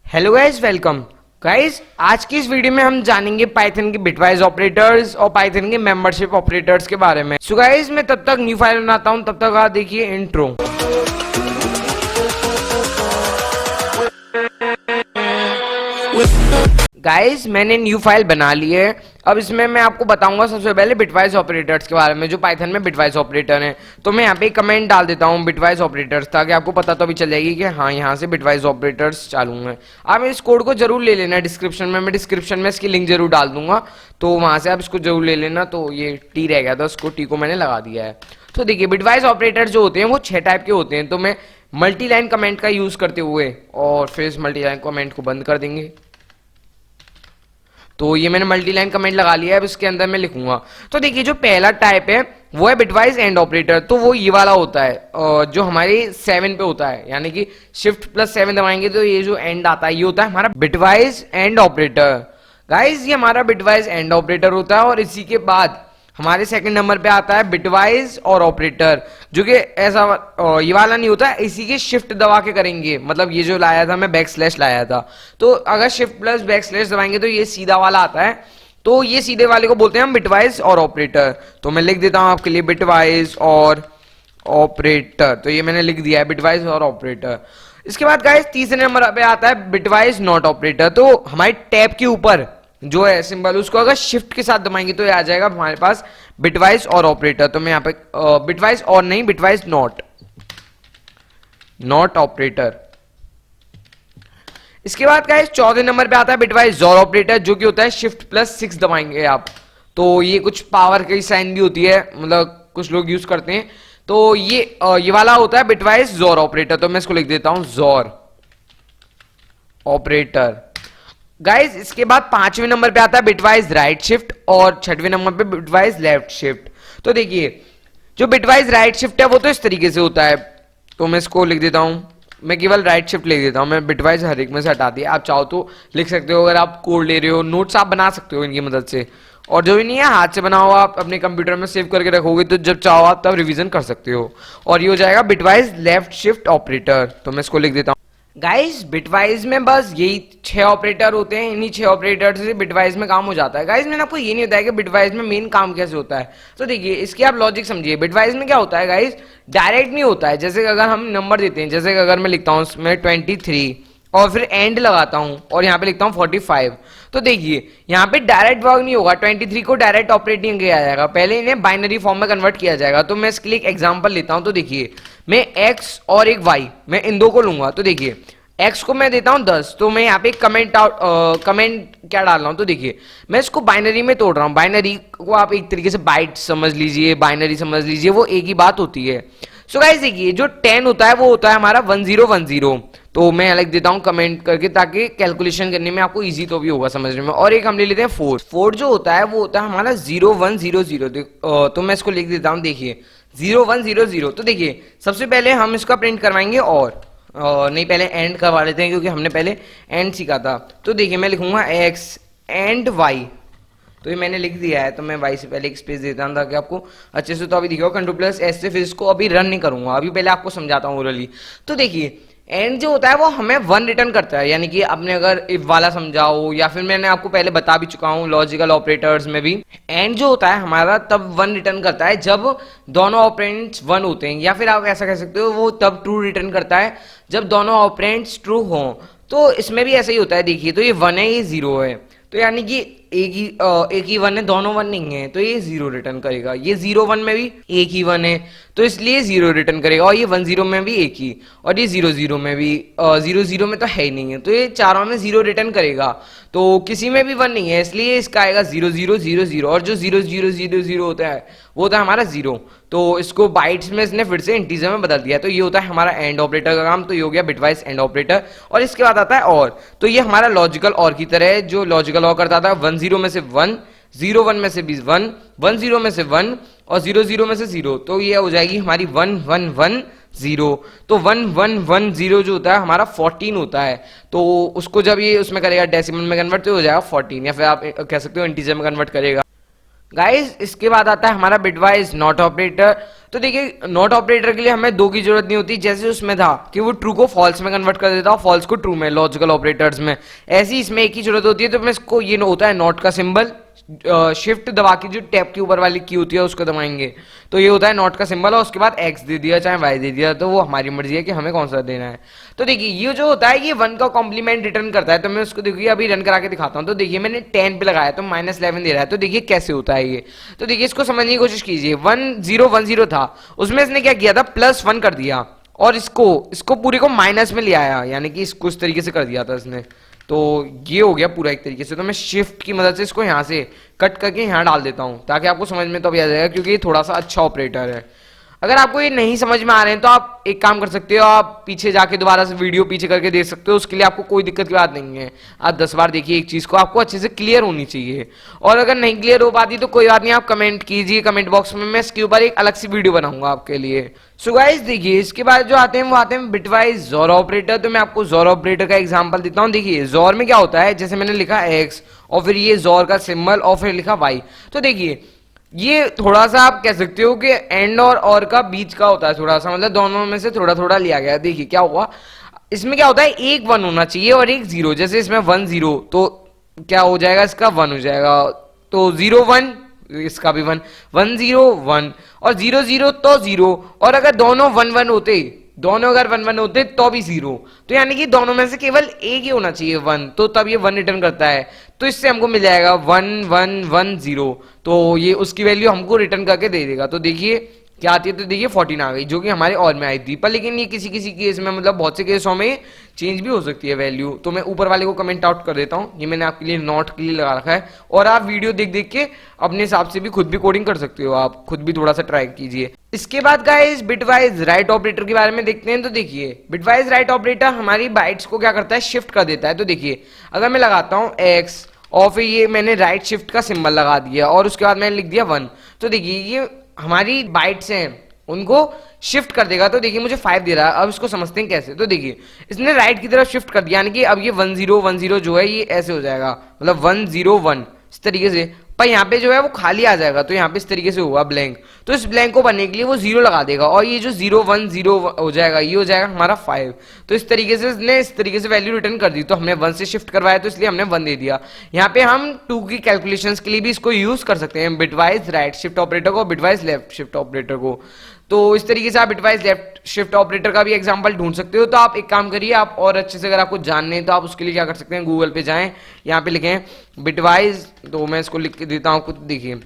Hello guys, welcome guys. आज की इस वीडियो में हम जानेंगे पाइथन के बिटवाइज ऑपरेटर्स और पाइथन के मेंबरशिप ऑपरेटर्स के बारे में। सो गाइस, मैं तब तक न्यू फाइल बनाता हूं, तब तक आप देखिए इंट्रो। गाइस, मैंने न्यू फाइल बना ली है। अब इसमें मैं आपको बताऊंगा सबसे पहले बिटवाइज ऑपरेटर्स के बारे में, जो पाइथन में बिटवाइज ऑपरेटर हैं। तो मैं यहाँ पे कमेंट डाल देता हूँ बिटवाइज ऑपरेटर्स, ताकि आपको पता तो भी चल जाएगी कि हाँ, यहाँ से बिटवाइज ऑपरेटर्स चालू हैं। आप इस कोड को जरूर ले लेना डिस्क्रिप्शन में, मैं डिस्क्रिप्शन में इसकी लिंक जरूर डाल दूंगा, तो वहां से आप इसको जरूर ले लेना। तो ये टी रह गया था, उसको टी को मैंने लगा दिया है। तो देखिए, बिटवाइज ऑपरेटर जो होते हैं वो 6 टाइप के होते हैं। तो मैं मल्टी लाइन कमेंट का यूज करते हुए और फिर इस मल्टी लाइन कमेंट को बंद कर देंगे। तो ये मैंने मल्टी लाइन कमेंट लगा लिया है। अब इसके अंदर मैं लिखूंगा। तो देखिए, जो पहला टाइप है वो है बिटवाइज एंड ऑपरेटर। तो वो ये वाला होता है जो हमारे 7 पे होता है, यानी कि Shift+7 दबाएंगे तो ये जो एंड आता है ये होता है हमारा बिटवाइज एंड ऑपरेटर। गाइज, ये हमारा बिटवाइज एंड ऑपरेटर होता है। और इसी के बाद हमारे सेकंड नंबर पे आता है बिटवाइज और ऑपरेटर, जो कि ऐसा ये वाला नहीं होता, इसी के शिफ्ट दबा के करेंगे। मतलब ये जो लाया था मैं बैकस्लैश लाया था, तो अगर Shift+बैकस्लैश दबाएंगे तो ये सीधा वाला आता है। तो ये सीधे वाले को बोलते हैं हम बिटवाइज और ऑपरेटर। तो मैं लिख देता हूं आपके लिए बिटवाइज और ऑपरेटर। तो ये मैंने लिख दिया है बिटवाइज और ऑपरेटर। इसके बाद गाइस, तीसरे नंबर पे आता है बिटवाइज नॉट ऑपरेटर। तो हमारे टैब के ऊपर जो है सिंबल, उसको अगर शिफ्ट के साथ दबाएंगे तो ये आ जाएगा हमारे पास बिटवाइज और ऑपरेटर। तो मैं यहाँ पे बिटवाइज और नहीं, बिटवाइज नॉट ऑपरेटर। इसके बाद गाइस, चौथे नंबर पे आता है बिटवाइज और ऑपरेटर, जो कि होता है Shift+6 दबाएंगे आप। तो ये कुछ पावर की साइन भी होती है, मतलब कुछ लोग यूज करते हैं। तो ये वाला होता है बिटवाइज जोर ऑपरेटर। तो मैं इसको लिख देता हूं जोर ऑपरेटर। गाइस, इसके बाद पांचवें नंबर पे आता है बिटवाइज राइट शिफ्ट और छठवें नंबर पे बिटवाइज लेफ्ट शिफ्ट। तो देखिए, जो बिटवाइज राइट शिफ्ट है वो तो इस तरीके से होता है। तो मैं इसको लिख देता हूं, मैं केवल राइट शिफ्ट लिख देता हूं। मैं बिटवाइज हर एक में से हटा दिया। आप चाहो तो लिख सकते हो, अगर आप कोड ले रहे हो, नोट्स आप बना सकते हो इनकी मदद से। और जो भी नहीं है, हाथ से बनाओ, आप अपने कंप्यूटर में सेव करके रखोगे तो जब चाहो आप तब रिवीजन कर सकते हो। और ये हो जाएगा बिटवाइज लेफ्ट शिफ्ट ऑपरेटर। तो मैं इसको लिख देता हूं। गाइस, बिटवाइज में बस यही 6 ऑपरेटर होते हैं। इन्हीं 6 ऑपरेटर से बिटवाइज में काम हो जाता है। गाइस, मैंने आपको ये नहीं बताया कि बिटवाइज में मेन काम कैसे होता है। तो देखिए, इसकी आप लॉजिक समझिए। बिटवाइज में क्या होता है गाइस, डायरेक्ट नहीं होता है। जैसे अगर हम नंबर देते हैं, जैसे अगर मैं लिखता हूँ उसमें 23 और फिर एंड लगाता हूं और यहाँ पे लिखता हूँ 45। तो देखिए, यहाँ पे डायरेक्ट वर्क नहीं होगा। 23 को डायरेक्ट ऑपरेटिंग किया जाएगा, पहले इन्हें बाइनरी फॉर्म में कन्वर्ट किया जाएगा। तो मैं इसके लिए एक एग्जांपल लेता हूं। तो देखिए, मैं x और एक y, मैं इन दो को लूंगा। तो देखिए, x को मैं देता हूं 10। तो मैं यहाँ पे कमेंट क्या डाल रहा हूं, तो देखिए, मैं इसको बाइनरी में तोड़ रहा हूं। बाइनरी को आप एक तरीके से बाइट समझ लीजिए, बाइनरी समझ लीजिए, वो एक ही बात होती है। सो गाइस, देखिए, जो 10 होता है वो होता है हमारा 1010। तो मैं अलग देता हूं कमेंट करके, ताकि कैलकुलेशन करने में आपको इजी तो भी होगा समझने में। और एक हम ले लेते हैं 4 जो होता है वो होता है हमारा 0100। तो मैं इसको लिख देता हूं, देखिए 0100। तो देखिए, सबसे पहले हम इसका प्रिंट करवाएंगे और नहीं, पहले एंड करवा लेते हैं, क्योंकि हमने पहले एंड सीखा था। तो देखिए, मैं लिखूंगा x एंड y। तो ये मैंने लिख दिया है। तो मैं y से पहले एक स्पेस देता हूं ताकि आपको अच्छे से तो अभी दिखेगा। Ctrl+S से फिर इसको अभी रन नहीं करूंगा, अभी पहले आपको समझाता हूँ ओरली। तो देखिए, एंड जो होता है वो हमें 1 रिटर्न करता है, यानी कि आपने अगर इफ वाला समझाओ, या फिर मैंने आपको पहले बता भी चुका हूँ लॉजिकल ऑपरेटर्स में भी, एंड जो होता है हमारा तब 1 रिटर्न करता है जब दोनों ऑपरेंड्स 1 होते हैं। या फिर आप ऐसा कह सकते हो, वो तब ट्रू रिटर्न करता है जब दोनों ऑपरेंड्स ट्रू हों। तो इसमें भी ऐसा ही होता है। देखिए, तो ये 1 है, ये 0 है। तो यानी कि एक ही 1 है, दोनों 1 नहीं है, तो ये 0 रिटर्न करेगा। ये 0-1 में भी एक ही 1 है, तो इसलिए 0 रिटर्न करेगा। और ये 1-0 में भी एक ही, और ये 0-0 में भी 0-0 में तो है ही नहीं है, तो ये चारों में 0 रिटर्न करेगा। तो किसी में भी 1 नहीं है, इसलिए इसका आएगा 0-0-0-0। और जो 0-0-0-0 होता है वो होता है हमारा 0। तो इसको बाइट्स में इसने फिर से इंटीजर में बदल दिया। तो ये होता है हमारा एंड ऑपरेटर का काम। तो ये हो गया बिटवाइज एंड ऑपरेटर। और इसके बाद आता है और। तो ये हमारा लॉजिकल और की तरह है, जो लॉजिकल और करता था 10 में से 1, 01 में से 1, 10 में से 1 और 00 में से 0। तो ये हो जाएगी हमारी 1110। तो 1110 जो होता है हमारा 14 होता है। तो उसको जब ये उसमें करेगा डेसिमल में कन्वर्ट, तो हो जाएगा 14, या फिर आप कह सकते हो इंटीजर में कन्वर्ट करेगा। गाइस इसके बाद आता है हमारा बिटवाइज नॉट ऑपरेटर। तो देखिए नॉट ऑपरेटर के लिए हमें दो की जरूरत नहीं होती, जैसे उसमें था कि वो ट्रू को फॉल्स में कन्वर्ट कर देता और फॉल्स को ट्रू में लॉजिकल ऑपरेटर्स में, ऐसी इसमें एक ही जरूरत होती है। तो मैं इसको ये होता है नॉट का सिंबल, शिफ्ट दबा के जो टैब के ऊपर वाली की होती है उसको दबाएंगे तो ये होता है नॉट का सिंबल, और उसके बाद एक्स दे दिया चाहे वाई दे दिया, तो वो हमारी मर्जी है कि हमें कौन सा देना है। तो देखिए ये जो होता है ये 1 का कॉम्प्लीमेंट रिटर्न करता है। तो मैं उसको देखिए अभी रन करा के दिखाता हूँ। तो देखिए मैंने 10 पे लगाया तो -11 दे रहा है। तो देखिए कैसे होता है ये। तो देखिए इसको समझने की कोशिश कीजिए। 1010 था, उसमें इसने क्या किया था, +1 कर दिया और इसको पूरे को माइनस में ले आया, यानी कि इसको इस तरीके से कर दिया था इसने। तो ये हो गया पूरा एक तरीके से। तो मैं शिफ्ट की मदद से इसको यहाँ से कट करके यहाँ डाल देता हूँ ताकि आपको समझ में तो भी आ जाएगा, क्योंकि ये थोड़ा सा अच्छा ऑपरेटर है। अगर आपको ये नहीं समझ में आ रहे हैं तो आप एक काम कर सकते हो, आप पीछे जाके दोबारा से वीडियो पीछे करके देख सकते हो, उसके लिए आपको कोई दिक्कत की बात नहीं है। आप 10 बार देखिए एक चीज को, आपको अच्छे से क्लियर होनी चाहिए। और अगर नहीं क्लियर हो पाती तो कोई बात नहीं, आप कमेंट कीजिए कमेंट बॉक्स में, मैं इसके ऊपर एक अलग सी वीडियो बनाऊंगा आपके लिए। सो गाइस देखिए इसके बाद जो आते हैं वो आते हैं बिटवाइज जोर ऑपरेटर। तो मैं आपको जोर ऑपरेटर का एग्जांपल देता हूं। देखिए जोर में क्या होता है, जैसे मैंने लिखा एक्स और फिर ये जोर का सिंबल और फिर लिखा वाई। तो देखिए ये थोड़ा सा आप कह सकते हो कि एंड और का बीच का होता है, थोड़ा सा मतलब दोनों में से थोड़ा थोड़ा लिया गया। देखिए क्या हुआ, इसमें क्या होता है एक 1 होना चाहिए और एक 0। जैसे इसमें 1 0 तो क्या हो जाएगा, इसका 1 हो जाएगा। तो 0 1, इसका भी 1 1 0 1 और 0 0 तो 0। और अगर दोनों 1 1 होते, दोनों अगर 1 1 होते तो भी 0, तो यानी कि दोनों में से केवल एक ही होना चाहिए 1, तो तब ये 1 रिटर्न करता है। तो इससे हमको मिल जाएगा 1 1 1 0। तो ये उसकी वैल्यू हमको रिटर्न करके दे देगा। तो देखिए क्या आती है, तो देखिए 14 आ गई, जो कि हमारे और में आई थी। पर लेकिन ये किसी किसी केस में मतलब बहुत से केसों में चेंज भी हो सकती है वैल्यू। तो मैं ऊपर वाले को कमेंट आउट कर देता हूँ, ये मैंने आपके लिए नॉट के लिए लगा रखा है। और आप वीडियो देख देख के अपने हिसाब से भी खुद भी कोडिंग कर सकते हो, आप खुद भी थोड़ा सा ट्राई कीजिए। इसके बाद गाइस बिटवाइज राइट ऑपरेटर के बारे में देखते हैं। तो देखिए बिटवाइज राइट ऑपरेटर हमारी बाइट्स को क्या करता है, शिफ्ट कर देता है। तो देखिए अगर मैं लगाता हूँ एक्स और फिर ये मैंने राइट शिफ्ट का सिंबल लगा दिया और उसके बाद मैंने लिख दिया 1, तो देखिए ये हमारी बाइट्स हैं उनको शिफ्ट कर देगा। तो देखिए मुझे 5 दे रहा है, अब इसको समझते हैं कैसे। तो देखिए इसने राइट की तरफ शिफ्ट कर दिया, यानी कि अब ये 1 0 1 0 जो है ये ऐसे हो जाएगा, मतलब 1 0 1 इस तरीके से। पर यहाँ पे जो है वो खाली आ जाएगा, तो यहाँ पे इस तरीके से हुआ ब्लैंक। तो इस ब्लैंक को भरने के लिए वो 0 लगा देगा और ये जो 0 1 0 हो जाएगा ये हो जाएगा हमारा 5। तो इस तरीके से इसने इस तरीके से वैल्यू रिटर्न कर दी। तो हमने 1 से शिफ्ट करवाया तो इसलिए हमने 1 दे दिया। यहाँ पे हम 2 की कैलकुलेशंस के लिए भी इसको यूज कर सकते हैं, बिटवाइज राइट शिफ्ट ऑपरेटर को, बिटवाइज लेफ्ट शिफ्ट ऑपरेटर को। तो इस तरीके से आप बिटवाइज लेफ्ट शिफ्ट ऑपरेटर का भी एग्जांपल ढूंढ सकते हो। तो आप एक काम करिए, आप और अच्छे से अगर आपको जानने हैं तो आप उसके लिए क्या कर सकते हैं, गूगल पे जाएं, यहाँ पे लिखें बिटवाइज, तो मैं इसको लिख के देता हूँ। खुद देखिए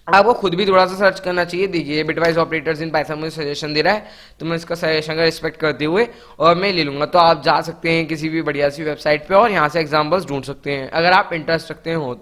आपको खुद भी थोड़ा सा सर्च करना चाहिए। देखिए बिटवाइज ऑपरेटर्स इन पाइथन मुझे सजेशन दे रहा है, तो मैं इसका सजेशन का रिस्पेक्ट करते हुए और मैं ले लूंगा। तो आप जा सकते हैं किसी भी बढ़िया सी वेबसाइट पे और यहाँ से एग्जांपल्स ढूंढ सकते हैं अगर आप इंटरेस्ट रखते हो।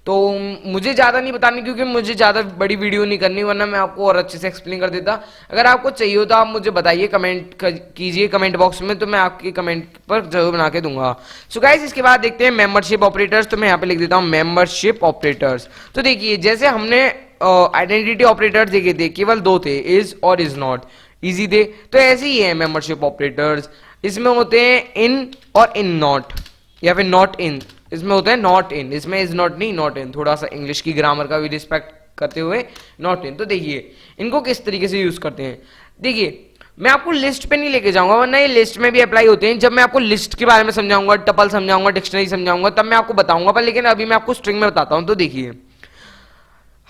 तो मुझे ज़्यादा नहीं बतानी क्योंकि मुझे ज़्यादा बड़ी वीडियो नहीं करनी, वरना मैं आपको और अच्छे से एक्सप्लेन कर देता। अगर आपको चाहिए हो तो आप मुझे बताइए, कमेंट कीजिए कमेंट बॉक्स में, तो मैं आपकी कमेंट पर जरूर बना के दूंगा। सो गाइस इसके बाद देखते हैं मेंबरशिप ऑपरेटर्स। तो मैं यहाँ पे लिख देता हूँ मेंबरशिप ऑपरेटर्स। तो देखिए जैसे हमने आइडेंटिटी ऑपरेटर्स देखे थे, केवल 2 थे, इज और इज नॉट, इजी थे। तो ऐसे ही है मेंबरशिप ऑपरेटर्स, इसमें होते हैं इन और इन नॉट, या फिर नॉट इन, इसमें होता है नॉट इन, इसमें इज नॉट नहीं नॉट इन, थोड़ा सा इंग्लिश की ग्रामर का भी रिस्पेक्ट करते हुए नॉट इन। तो देखिए इनको किस तरीके से यूज करते हैं। देखिए मैं आपको लिस्ट पे नहीं लेके जाऊंगा, वरना ये लिस्ट में भी अप्लाई होते हैं। जब मैं आपको लिस्ट के बारे में समझाऊंगा, टपल समझाऊंगा, डिक्शनरी समझाऊंगा, तब मैं आपको बताऊंगा। पर लेकिन अभी मैं आपको स्ट्रिंग में बताता हूं। तो देखिए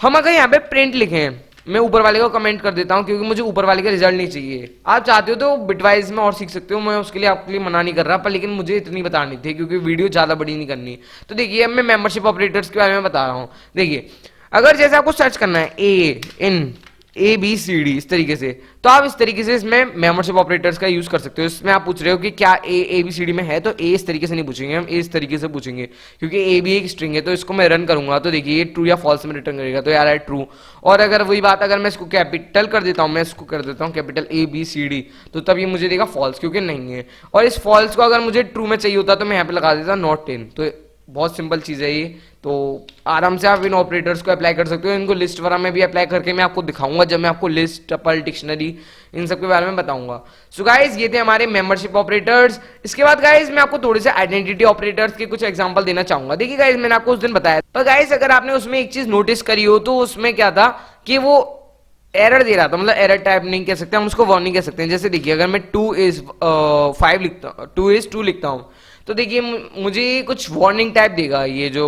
हम अगर यहाँ पे प्रिंट लिखें, मैं ऊपर वाले को कमेंट कर देता हूँ क्योंकि मुझे ऊपर वाले का रिजल्ट नहीं चाहिए। आप चाहते हो तो बिटवाइज में और सीख सकते हो, मैं उसके लिए आपके लिए मना नहीं कर रहा, पर लेकिन मुझे इतनी बतानी थी क्योंकि वीडियो ज़्यादा बड़ी नहीं करनी। तो देखिए अब मैं मेंबरशिप ऑपरेटर्स के बारे में बता रहा हूँ। देखिए अगर जैसे आपको सर्च करना है ABCD इस तरीके से, तो आप इस तरीके से इसमें मेंबरशिप ऑपरेटर्स का यूज कर सकते हो। इसमें आप पूछ रहे हो कि क्या ABCD में है, तो A इस तरीके से नहीं पूछेंगे हम, A इस तरीके से पूछेंगे क्योंकि A भी एक स्ट्रिंग है। तो इसको मैं रन करूंगा तो देखिए ये ट्रू या फॉल्स में रिटर्न करेगा, तो यार है ट्रू। और अगर वही बात अगर मैं इसको कैपिटल कर देता हूँ, मैं इसको कर देता हूँ कैपिटल ABCD, तो तब ये मुझे देगा फॉल्स क्योंकि नहीं है। और इस फॉल्स को अगर मुझे ट्रू में चाहिए होता तो मैं यहाँ पे लगा देता नॉट इन। तो बहुत सिंपल चीज़ है ये, तो आराम से आप इन ऑपरेटर्स को अप्लाई कर सकते हो। इनको लिस्ट वगैरह में भी अप्लाई करके मैं आपको दिखाऊंगा जब मैं आपको लिस्ट, टपल, डिक्शनरी इन सब के बारे में बताऊंगा। सो गाइज ये थे हमारे मेंबरशिप ऑपरेटर्स। इसके बाद गाइज मैं आपको थोड़े से आइडेंटिटी ऑपरेटर्स के कुछ एग्जांपल देना चाहूंगा। देखिए गाइज मैंने आपको उस दिन बताया, पर गाइज अगर आपने उसमें एक चीज नोटिस करी हो तो उसमें क्या था कि वो एरर दे रहा था, मतलब एरर टाइप नहीं कह सकते हम उसको, वार्निंग कह सकते हैं। जैसे देखिए अगर मैं 2 is 5 लिखता हूँ, 2 is 2 लिखता हूँ, तो देखिए मुझे कुछ वार्निंग टाइप देगा, ये जो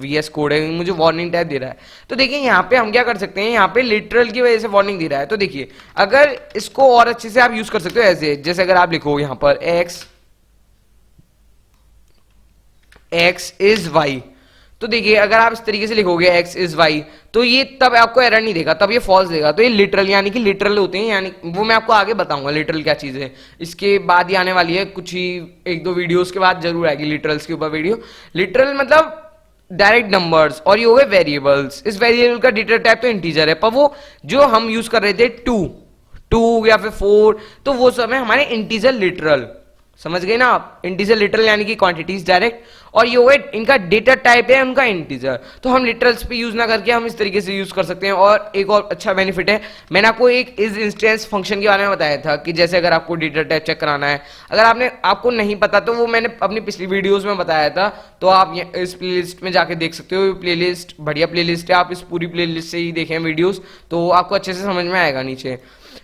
VS कोड है मुझे वार्निंग टाइप दे रहा है। तो देखिए यहाँ पे हम क्या कर सकते हैं, यहाँ पे लिटरल की वजह से वार्निंग दे रहा है। तो देखिए अगर इसको और अच्छे से आप यूज कर सकते हो ऐसे, जैसे अगर आप लिखो यहाँ पर x is y, तो देखिए अगर आप इस तरीके से लिखोगे x is y, तो ये तब आपको एरर नहीं देगा, तब ये फॉल्स देगा। तो ये लिटरल, यानी कि लिटरल होते हैं, यानी वो मैं आपको आगे बताऊंगा लिटरल क्या चीज है। इसके बाद ही आने वाली है, कुछ ही 1-2 वीडियोस के बाद जरूर आएगी लिटरल्स के ऊपर वीडियो। लिटरल मतलब डायरेक्ट नंबर्स, और ये हो गए वेरिएबल्स। इस वेरिएबल का डेटा टाइप तो इंटीजर है, पर वो जो हम यूज कर रहे थे 2 या फिर 4, तो वो सब है हमारे इंटीजर लिटरल। समझ गए ना आप, इंटीजर लिटरल यानी कि क्वांटिटीज डायरेक्ट, और ये हो गए इनका डेटा टाइप है उनका इंटीजर। तो हम लिटरल्स पे यूज ना करके हम इस तरीके से यूज कर सकते हैं। और एक और अच्छा बेनिफिट है, मैंने आपको एक इस इंस्टेंस फंक्शन के बारे में बताया था कि जैसे अगर आपको डेटा टाइप चेक कराना है, अगर आपको नहीं पता तो वो मैंने अपनी पिछली वीडियोस में बताया था, तो आप इस प्लेलिस्ट में जाके देख सकते हो। प्लेलिस्ट बढ़िया प्लेलिस्ट है, आप इस पूरी प्लेलिस्ट से ही देखें वीडियोस, तो आपको अच्छे से समझ में आएगा नीचे।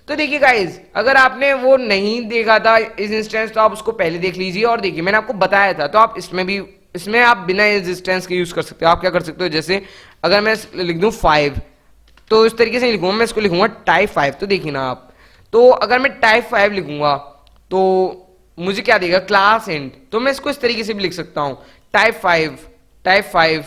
तो देखिए गाइज अगर आपने वो नहीं देखा था इस इंस्टेंस, तो आप उसको पहले देख लीजिए। और देखिए मैंने आपको बताया था, तो आप इसमें आप बिना इस इंस्टेंस के यूज कर सकते हो। आप क्या कर सकते हो, जैसे अगर मैं लिख दूं 5, तो इस तरीके से लिखूंगा, मैं इसको लिखूंगा टाइप 5। तो देखिए ना आप, तो अगर मैं टाइप 5 लिखूंगा तो मुझे क्या देगा, क्लास इंट। तो मैं इसको इस तरीके से भी लिख सकता हूं, टाइप 5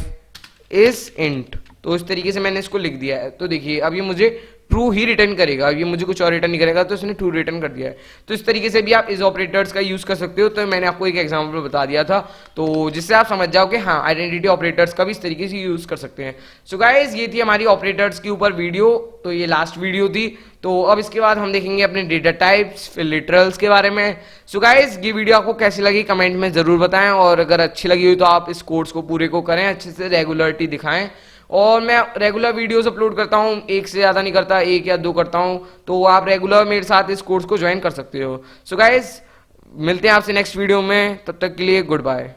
इज इंट। तो इस तरीके से मैंने इसको लिख दिया है। तो देखिए अब ये मुझे ट्रू ही रिटर्न करेगा, ये मुझे कुछ और रिटर्न नहीं करेगा, तो इसने ट्रू रिटर्न कर दिया है। तो इस तरीके से भी आप इस ऑपरेटर्स का यूज कर सकते हो। तो मैंने आपको एक एग्जांपल बता दिया था, तो जिससे आप समझ जाओ कि हाँ आइडेंटिटी ऑपरेटर्स का भी इस तरीके से यूज कर सकते हैं। सो गाइस ये थी हमारी ऑपरेटर्स के ऊपर वीडियो, तो ये लास्ट वीडियो थी। तो अब इसके बाद हम देखेंगे अपने डेटा टाइप्स, फिर लिटरल्स के बारे में। सो गाइस ये वीडियो आपको कैसी लगी कमेंट में जरूर बताएं, और अगर अच्छी लगी हुई तो आप इस कोर्स को पूरे को करें, अच्छे से रेगुलरिटी दिखाएं। और मैं रेगुलर वीडियोस अपलोड करता हूँ, एक से ज़्यादा नहीं करता, 1 या 2 करता हूँ, तो आप रेगुलर मेरे साथ इस कोर्स को ज्वाइन कर सकते हो। सो गाइस मिलते हैं आपसे नेक्स्ट वीडियो में, तब तक के लिए गुड बाय।